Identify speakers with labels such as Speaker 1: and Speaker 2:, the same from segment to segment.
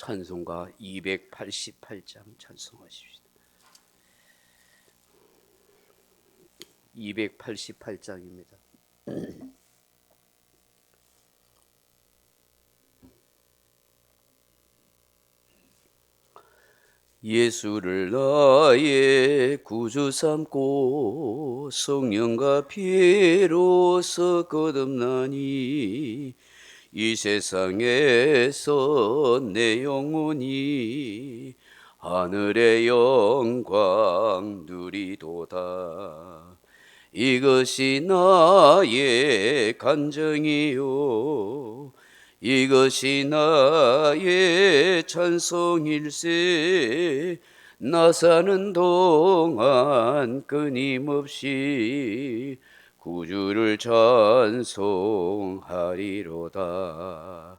Speaker 1: 찬송가 288장 찬송하십시다. 288장입니다. 예수를 나의 구주 삼고 성령과 피로써 거듭나니 이 세상에서 내 영혼이 하늘의 영광 누리도다. 이것이 나의 간증이요 이것이 나의 찬송일세. 나 사는 동안 끊임없이 구주를 찬송하리로다.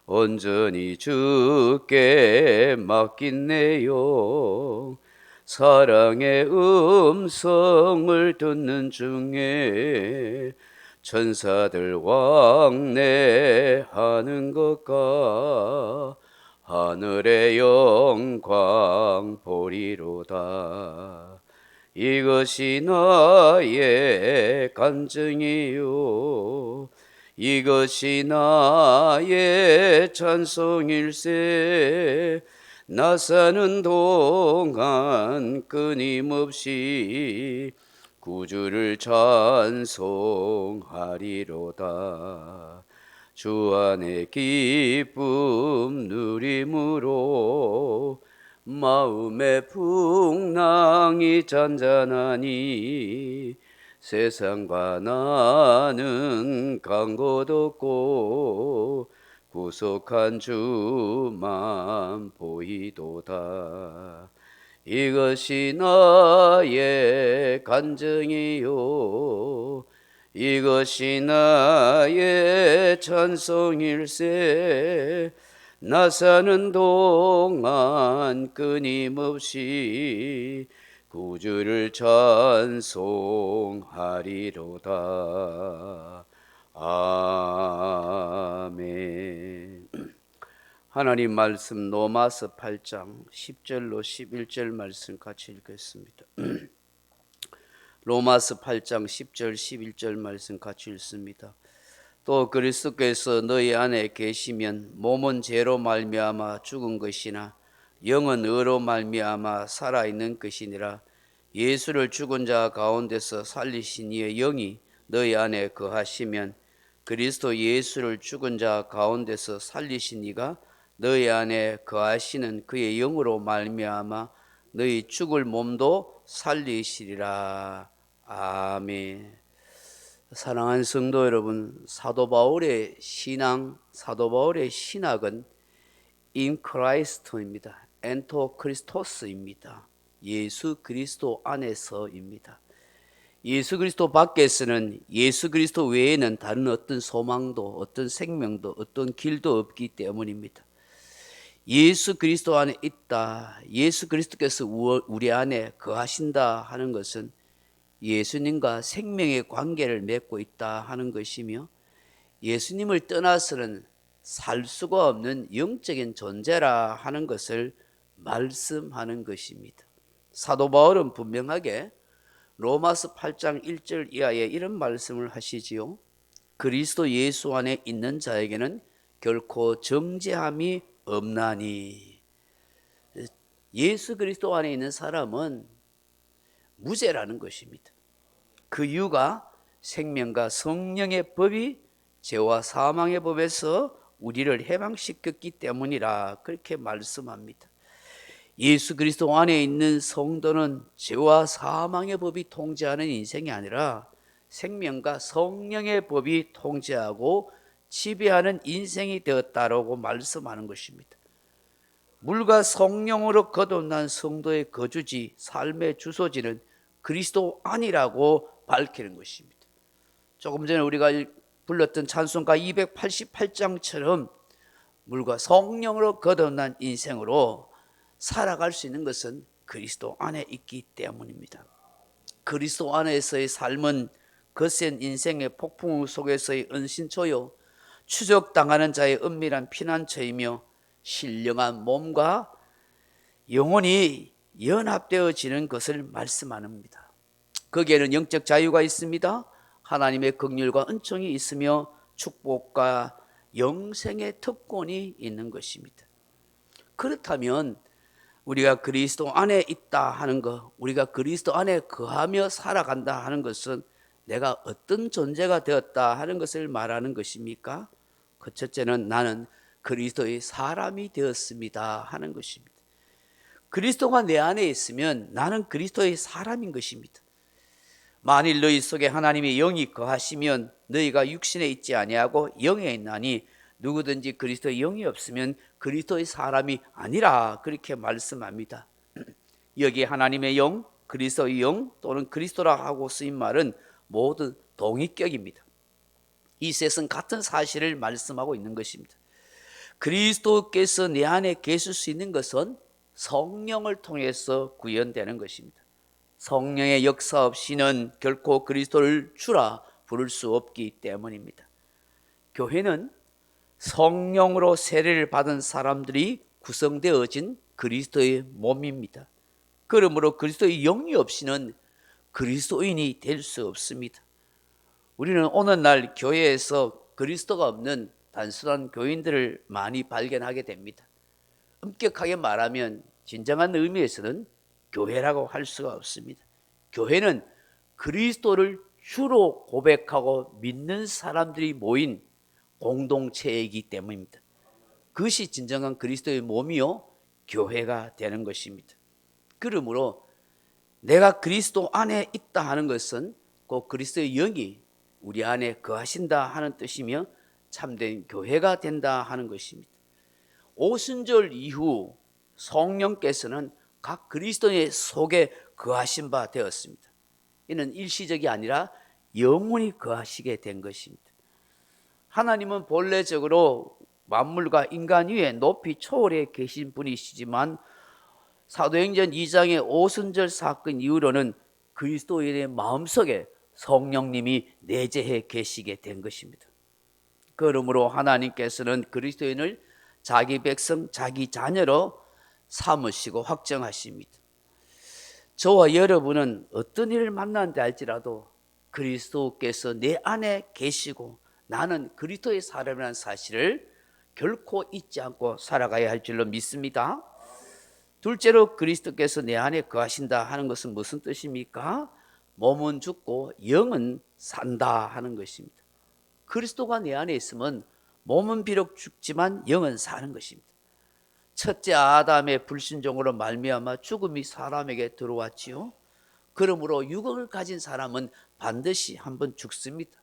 Speaker 1: 온전히 주께 맡긴 내 영 사랑의 음성을 듣는 중에 천사들 왕래하는 것과 하늘의 영광 보리로다. 이것이 나의 간증이요 이것이 나의 찬송일세. 나 사는 동안 끊임없이 구주를 찬송하리로다. 주 안의 기쁨 누림으로 마음의 풍랑이 잔잔하니 세상과 나는 간 곳 없고 구속한 주만 보이도다. 이것이 나의 간증이요 이것이 나의 찬송일세. 나 사는 동안 끊임없이 구주를 찬송하리로다. 아멘. 하나님 말씀 로마서 8장 10절로 11절 말씀 같이 읽겠습니다. 로마서 8장 10절 11절 말씀 같이 읽습니다. 또 그리스도께서 너희 안에 계시면 몸은 죄로 말미암아 죽은 것이나 영은 의로 말미암아 살아있는 것이니라. 예수를 죽은 자 가운데서 살리신 이의 영이 너희 안에 거하시면 그리스도 예수를 죽은 자 가운데서 살리신 이가 너희 안에 거하시는 그의 영으로 말미암아 너희 죽을 몸도 살리시리라. 아멘. 사랑하는 성도 여러분, 사도 바울의 신앙, 사도 바울의 신학은 in Christ입니다. 엔토 크리스토스입니다. 예수 그리스도 안에서입니다. 예수 그리스도 밖에서는 예수 그리스도 외에는 다른 어떤 소망도 어떤 생명도 어떤 길도 없기 때문입니다. 예수 그리스도 안에 있다, 예수 그리스도께서 우리 안에 거하신다 하는 것은 예수님과 생명의 관계를 맺고 있다 하는 것이며 예수님을 떠나서는 살 수가 없는 영적인 존재라 하는 것을 말씀하는 것입니다. 사도 바울은 분명하게 로마서 8장 1절 이하에 이런 말씀을 하시지요. 그리스도 예수 안에 있는 자에게는 결코 정죄함이 없나니. 예수 그리스도 안에 있는 사람은 무죄라는 것입니다. 그 이유가 생명과 성령의 법이 죄와 사망의 법에서 우리를 해방시켰기 때문이라 그렇게 말씀합니다. 예수 그리스도 안에 있는 성도는 죄와 사망의 법이 통제하는 인생이 아니라 생명과 성령의 법이 통제하고 지배하는 인생이 되었다라고 말씀하는 것입니다. 물과 성령으로 거듭난 성도의 거주지, 삶의 주소지는 그리스도 안이라고 밝히는 것입니다. 조금 전에 우리가 불렀던 찬송가 288장처럼 물과 성령으로 거듭난 인생으로 살아갈 수 있는 것은 그리스도 안에 있기 때문입니다. 그리스도 안에서의 삶은 거센 인생의 폭풍 속에서의 은신처요 추적당하는 자의 은밀한 피난처이며 신령한 몸과 영혼이 연합되어지는 것을 말씀합니다. 거기에는 영적 자유가 있습니다. 하나님의 긍휼과 은총이 있으며 축복과 영생의 특권이 있는 것입니다. 그렇다면 우리가 그리스도 안에 있다 하는 것, 우리가 그리스도 안에 거하며 살아간다 하는 것은 내가 어떤 존재가 되었다 하는 것을 말하는 것입니까? 그 첫째는 나는 그리스도의 사람이 되었습니다 하는 것입니다. 그리스도가 내 안에 있으면 나는 그리스도의 사람인 것입니다. 만일 너희 속에 하나님의 영이 거하시면 너희가 육신에 있지 아니하고 영에 있나니 누구든지 그리스도의 영이 없으면 그리스도의 사람이 아니라 그렇게 말씀합니다. 여기 하나님의 영, 그리스도의 영 또는 그리스도라 하고 쓰인 말은 모두 동의격입니다. 이 셋은 같은 사실을 말씀하고 있는 것입니다. 그리스도께서 내 안에 계실 수 있는 것은 성령을 통해서 구현되는 것입니다. 성령의 역사 없이는 결코 그리스도를 주라 부를 수 없기 때문입니다. 교회는 성령으로 세례를 받은 사람들이 구성되어진 그리스도의 몸입니다. 그러므로 그리스도의 영이 없이는 그리스도인이 될 수 없습니다. 우리는 오늘날 교회에서 그리스도가 없는 단순한 교인들을 많이 발견하게 됩니다. 엄격하게 말하면 진정한 의미에서는 교회라고 할 수가 없습니다. 교회는 그리스도를 주로 고백하고 믿는 사람들이 모인 공동체이기 때문입니다. 그것이 진정한 그리스도의 몸이요 교회가 되는 것입니다. 그러므로 내가 그리스도 안에 있다 하는 것은 곧 그리스도의 영이 우리 안에 거하신다 하는 뜻이며 참된 교회가 된다 하는 것입니다. 오순절 이후 성령께서는 각 그리스도인의 속에 거하신 바 되었습니다. 이는 일시적이 아니라 영원히 거하시게 된 것입니다. 하나님은 본래적으로 만물과 인간 위에 높이 초월해 계신 분이시지만 사도행전 2장의 오순절 사건 이후로는 그리스도인의 마음속에 성령님이 내재해 계시게 된 것입니다. 그러므로 하나님께서는 그리스도인을 자기 백성, 자기 자녀로 삼으시고 확정하십니다. 저와 여러분은 어떤 일을 만난다 할지라도 그리스도께서 내 안에 계시고 나는 그리스도의 사람이라는 사실을 결코 잊지 않고 살아가야 할 줄로 믿습니다. 둘째로 그리스도께서 내 안에 거하신다 하는 것은 무슨 뜻입니까? 몸은 죽고 영은 산다 하는 것입니다. 그리스도가 내 안에 있으면 몸은 비록 죽지만 영은 사는 것입니다. 첫째 아담의 불신종으로 말미암아 죽음이 사람에게 들어왔지요. 그러므로 육을 가진 사람은 반드시 한번 죽습니다.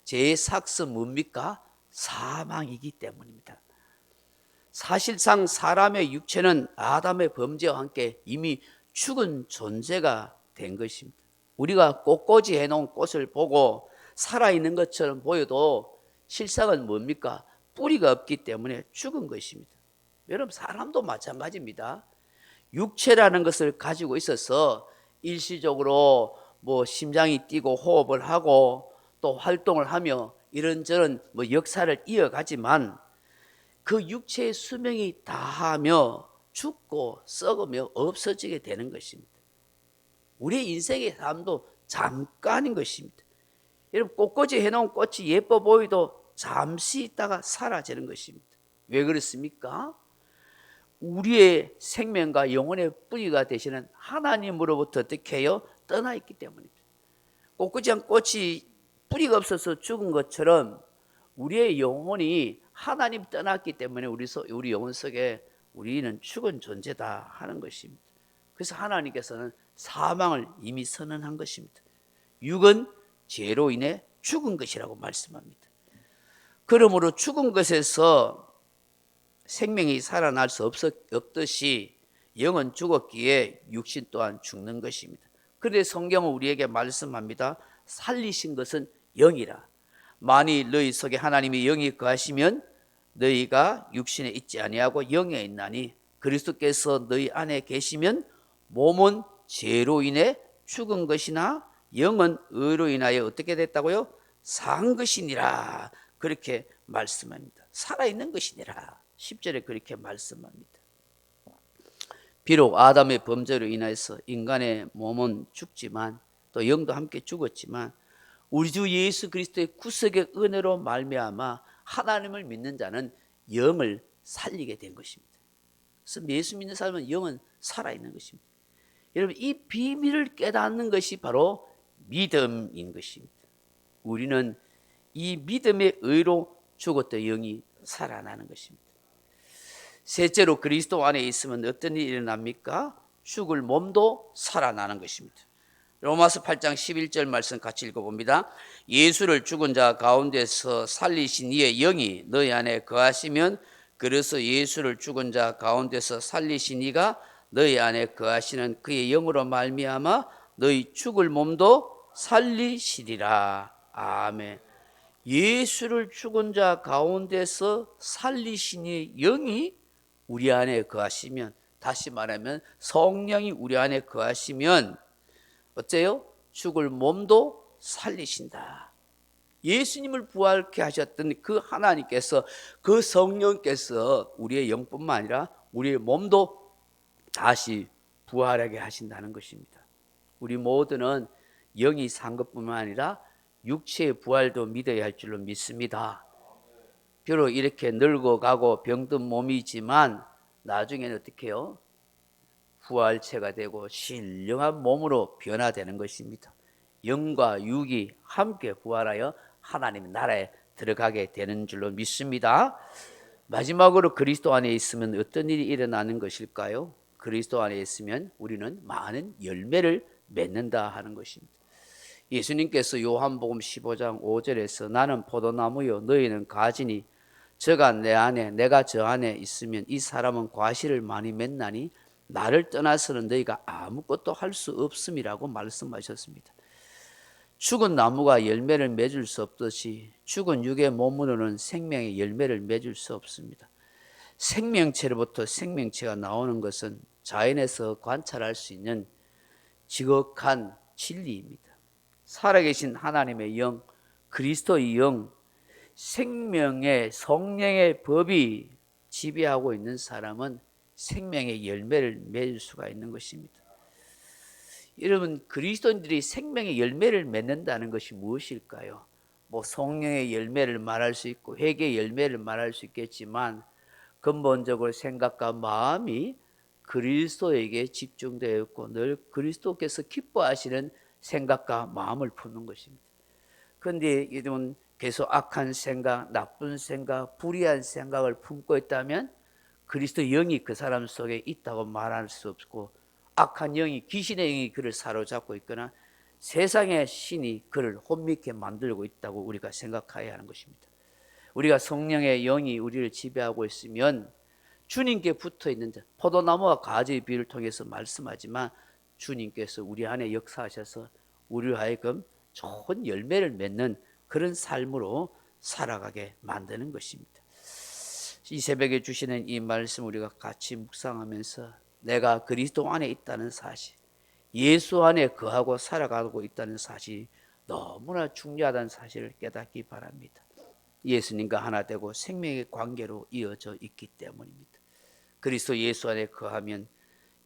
Speaker 1: 죄의 삭은 뭡니까? 사망이기 때문입니다. 사실상 사람의 육체는 아담의 범죄와 함께 이미 죽은 존재가 된 것입니다. 우리가 꽃꽂이 해놓은 꽃을 보고 살아있는 것처럼 보여도 실상은 뭡니까? 뿌리가 없기 때문에 죽은 것입니다. 여러분 사람도 마찬가지입니다. 육체라는 것을 가지고 있어서 일시적으로 심장이 뛰고 호흡을 하고 또 활동을 하며 이런저런 역사를 이어가지만 그 육체의 수명이 다하며 죽고 썩으며 없어지게 되는 것입니다. 우리의 인생의 삶도 잠깐인 것입니다. 여러분 꽃꽂이 해놓은 꽃이 예뻐 보여도 잠시 있다가 사라지는 것입니다. 왜 그렇습니까? 우리의 생명과 영혼의 뿌리가 되시는 하나님으로부터 어떻게 해요? 떠나 있기 때문입니다. 꽃꽂이한 꽃이 뿌리가 없어서 죽은 것처럼 우리의 영혼이 하나님 떠났기 때문에 우리 영혼 속에 우리는 죽은 존재다 하는 것입니다. 그래서 하나님께서는 사망을 이미 선언한 것입니다. 육은 죄로 인해 죽은 것이라고 말씀합니다. 그러므로 죽은 것에서 생명이 살아날 수 없듯이 영은 죽었기에 육신 또한 죽는 것입니다. 그런데 성경은 우리에게 말씀합니다. 살리신 것은 영이라. 만일 너희 속에 하나님의 영이 거하시면 너희가 육신에 있지 아니하고 영에 있나니 그리스도께서 너희 안에 계시면 몸은 죄로 인해 죽은 것이나 영은 의로 인하여 어떻게 됐다고요? 산 것이니라. 그렇게 말씀합니다. 살아있는 것이니라. 10절에 그렇게 말씀합니다. 비록 아담의 범죄로 인해서 인간의 몸은 죽지만 또 영도 함께 죽었지만 우리 주 예수 그리스도의 구속의 은혜로 말미암아 하나님을 믿는 자는 영을 살리게 된 것입니다. 그래서 예수 믿는 사람은 영은 살아있는 것입니다. 여러분, 이 비밀을 깨닫는 것이 바로 믿음인 것입니다. 우리는 이 믿음의 의로 죽었던 영이 살아나는 것입니다. 셋째로 그리스도 안에 있으면 어떤 일이 일어납니까? 죽을 몸도 살아나는 것입니다. 로마서 8장 11절 말씀 같이 읽어봅니다. 예수를 죽은 자 가운데서 살리신 이의 영이 너희 안에 거하시면 그래서 예수를 죽은 자 가운데서 살리신 이가 너희 안에 거하시는 그의 영으로 말미암아 너희 죽을 몸도 살리시리라. 아멘. 예수를 죽은 자 가운데서 살리신 이의 영이 우리 안에 거하시면, 다시 말하면 성령이 우리 안에 거하시면 어째요? 죽을 몸도 살리신다. 예수님을 부활케 하셨던 그 하나님께서, 그 성령께서 우리의 영뿐만 아니라 우리의 몸도 다시 부활하게 하신다는 것입니다. 우리 모두는 영이 산 것뿐만 아니라 육체의 부활도 믿어야 할 줄로 믿습니다. 비록 이렇게 늙어가고 병든 몸이지만 나중에는 어떻게 해요? 부활체가 되고 신령한 몸으로 변화되는 것입니다. 영과 육이 함께 부활하여 하나님의 나라에 들어가게 되는 줄로 믿습니다. 마지막으로 그리스도 안에 있으면 어떤 일이 일어나는 것일까요? 그리스도 안에 있으면 우리는 많은 열매를 맺는다 하는 것입니다. 예수님께서 요한복음 15장 5절에서 나는 포도나무요 너희는 가지니 저가 내 안에 내가 저 안에 있으면 이 사람은 과실을 많이 맺나니 나를 떠나서는 너희가 아무것도 할 수 없음이라고 말씀하셨습니다. 죽은 나무가 열매를 맺을 수 없듯이 죽은 육의 몸으로는 생명의 열매를 맺을 수 없습니다. 생명체로부터 생명체가 나오는 것은 자연에서 관찰할 수 있는 지극한 진리입니다. 살아계신 하나님의 영, 그리스도의 영, 생명의 성령의 법이 지배하고 있는 사람은 생명의 열매를 맺을 수가 있는 것입니다. 여러분, 그리스도인들이 생명의 열매를 맺는다는 것이 무엇일까요? 성령의 열매를 말할 수 있고 회개의 열매를 말할 수 있겠지만 근본적으로 생각과 마음이 그리스도에게 집중되어 있고 늘 그리스도께서 기뻐하시는 생각과 마음을 품는 것입니다. 그런데 여러분, 계속 악한 생각, 나쁜 생각, 불의한 생각을 품고 있다면 그리스도 영이 그 사람 속에 있다고 말할 수 없고 악한 영이, 귀신의 영이 그를 사로잡고 있거나 세상의 신이 그를 혼미케 만들고 있다고 우리가 생각해야 하는 것입니다. 우리가 성령의 영이 우리를 지배하고 있으면 주님께 붙어있는 자, 포도나무와 가지의 비유를 통해서 말씀하지만 주님께서 우리 안에 역사하셔서 우리를 하여금 좋은 열매를 맺는 그런 삶으로 살아가게 만드는 것입니다. 이 새벽에 주시는 이 말씀 우리가 같이 묵상하면서 내가 그리스도 안에 있다는 사실, 예수 안에 거하고 살아가고 있다는 사실이 너무나 중요하다는 사실을 깨닫기 바랍니다. 예수님과 하나 되고 생명의 관계로 이어져 있기 때문입니다. 그리스도 예수 안에 거하면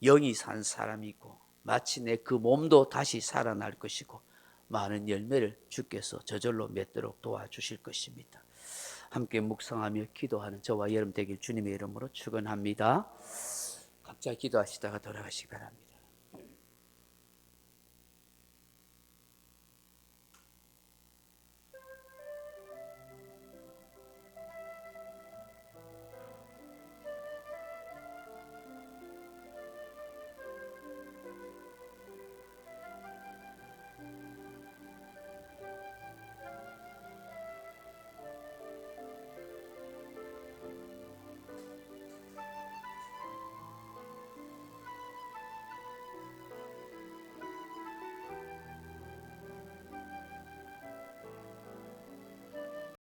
Speaker 1: 영이 산 사람이고 마침내 그 몸도 다시 살아날 것이고 많은 열매를 주께서 저절로 맺도록 도와주실 것입니다. 함께 묵상하며 기도하는 저와 여러분 되길 주님의 이름으로 축원합니다. 각자 기도하시다가 돌아가시기 바랍니다.